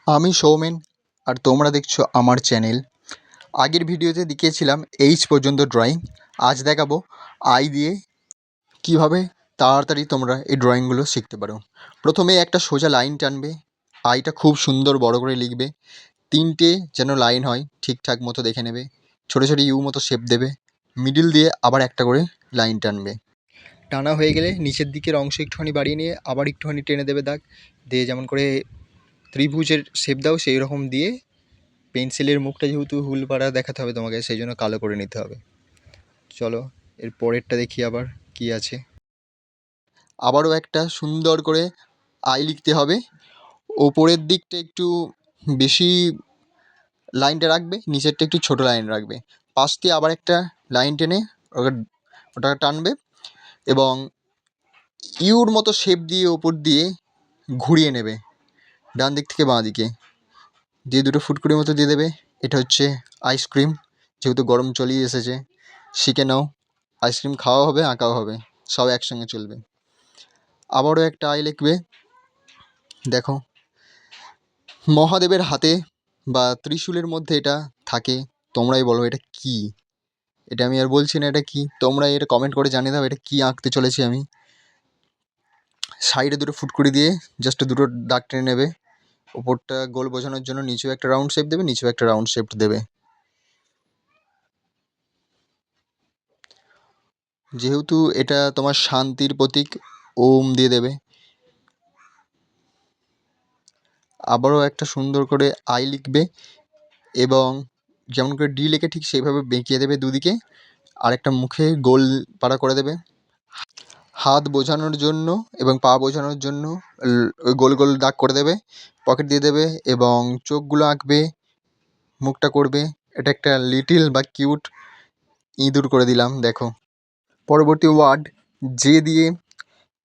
আমি সৌমেন, আর তোমরা দেখছো আমার চ্যানেল। আগের ভিডিওতে দেখিয়েছিলাম এইচ পর্যন্ত ড্রয়িং। আজ দেখাবো আই দিয়ে কিভাবে তাড়াতাড়ি তোমরা এই ড্রয়িংগুলো শিখতে পারো। প্রথমে একটা সোজা লাইন টানবে, আইটা খুব সুন্দর বড় করে লিখবে, তিনটে যেন লাইন হয় ঠিকঠাক মতো দেখে নেবে, ছোটো ছোটো ইউ মতো শেপ দেবে, মিডিল দিয়ে আবার একটা করে লাইন টানবে। টানা হয়ে গেলে নিচের দিকের অংশ একটুখানি বাড়িয়ে নিয়ে আবার একটুখানি টেনে দেবে দাগ দিয়ে, যেমন করে ত্রিভুজের শেপ দাও সেই রকম দিয়ে। পেন্সিলের মুখটা যেহেতু হুল পাড়া দেখাতে হবে তোমাকে, সেই জন্য কালো করে নিতে হবে। চলো এর পরেরটা দেখি আবার কি আছে। আবারও একটা সুন্দর করে আই লিখতে হবে। ওপরের দিকটা একটু বেশি লাইনটা রাখবে, নিচেরটা একটু ছোটো লাইন রাখবে। পাশ দিয়ে আবার একটা লাইন টেনে ওটা টানবে এবং ইউর মতো শেপ দিয়ে ওপর দিয়ে ঘুরিয়ে নেবে ডান দিক থেকে বাঁ দিকে, দিয়ে দুটো ফুটকুড়ির মতো দিয়ে দেবে। এটা হচ্ছে আইসক্রিম, যেহেতু গরম চলেই এসেছে, শিখে নাও। আইসক্রিম খাওয়াও হবে, আঁকাও হবে, সব একসঙ্গে চলবে। আবারও একটা আই লিখবে। দেখো, মহাদেবের হাতে বা ত্রিশূলের মধ্যে এটা থাকে, তোমরাই বলো এটা কি। এটা আমি আর বলছি না এটা কি, তোমরা এটা কমেন্ট করে জানিয়ে দাও এটা কি আঁকতে চলেছি আমি। সাইডে দুটো ফুটকুড়ি দিয়ে জাস্ট দুটো দাগ টেনে নেবে, ওপরটা গোল বোঝানোর জন্য নিচেও একটা রাউন্ড শেপ দেবে, নিচেও একটা রাউন্ড শেপ দেবে। যেহেতু এটা তোমার শান্তির প্রতীক, ওম দিয়ে দেবে। আবারও একটা সুন্দর করে আই লিখবে এবং যেমন করে ডি লিখে ঠিক সেইভাবে বেঁকিয়ে দেবে দুদিকে, আর একটা মুখে গোল পাড়া করে দেবে। হাত বোঝানোর জন্য এবং পা বোঝানোর জন্য ওই গোল গোল দাগ করে দেবে, পকেট দিয়ে দেবে এবং চোখগুলো আঁকবে, মুখটা করবে। এটা একটা লিটিল বা কিউট ইঁদুর করে দিলাম। দেখো, পরবর্তী ওয়ার্ড যে দিয়ে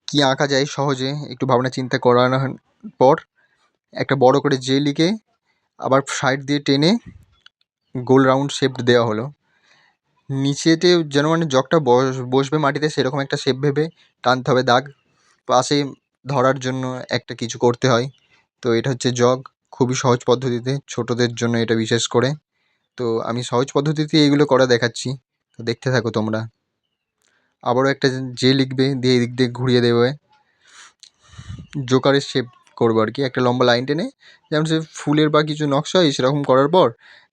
কি আঁকা যায় সহজে একটু ভাবনা চিন্তা করানোর পর একটা বড় করে জে লিখে আবার সাইড দিয়ে টেনে গোল রাউন্ড শেপ দেওয়া হলো। নিচেতে যেন মানে জগটা বসবে মাটিতে সেরকম একটা শেপ ভেবে টানতে হবে দাগ। পাশে ধরার জন্য একটা কিছু করতে হয়, তো এটা হচ্ছে জগ। খুবই সহজ পদ্ধতিতে, ছোটদের জন্য এটা বিশেষ করে। তো আমি সহজ পদ্ধতিতে এইগুলো করা দেখাচ্ছি, তো দেখতে থাকো তোমরা। আবারও একটা যে লিখবে, দিয়ে এদিক দিয়ে ঘুরিয়ে দেবে, জোকারের শেপ করবো আর কি। একটা লম্বা লাইন টেনে, যেমন সে ফুলের বা কিছু নকশা হয় সেরকম করার পর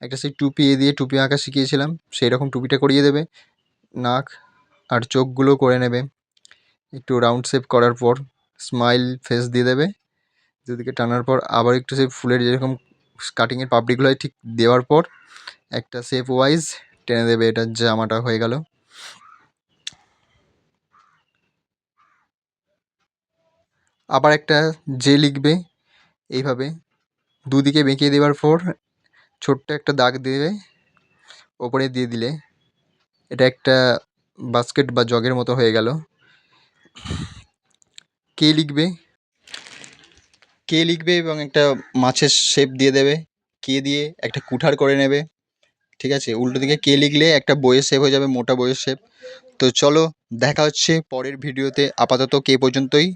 একটা সেই টুপি দিয়ে টুপি আঁকা শিখিয়েছিলাম সেই রকম টুপিটা করিয়ে দেবে। নাক আর চোখগুলো করে নেবে, একটু রাউন্ড শেপ করার পর স্মাইল ফেস দিয়ে দেবে। দুদিকে টানার পর আবার একটু সেই ফুলের যেরকম কাটিংয়ের পাপড়িগুলো হয় ঠিক দেওয়ার পর একটা শেপ ওয়াইজ টেনে দেবে। এটার জামাটা হয়ে গেল। আবার একটা যে লিখবে এইভাবে, দুদিকে বেঁকিয়ে দেওয়ার পর ছোট্ট একটা দাগ দেবে, ওপরে দিয়ে দিলে এটা একটা বাস্কেট বা জগের মতো হয়ে গেল। কে লিখবে, কে লিখবে এবং একটা মাছের শেপ দিয়ে দেবে, কে দিয়ে একটা কুঠার করে নেবে। ঠিক আছে, উল্টো দিকে কে লিখলে একটা বইয়ের শেপ হয়ে যাবে, মোটা বইয়ের শেপ। তো চলো দেখা হচ্ছে পরের ভিডিওতে, আপাতত কে পর্যন্তই।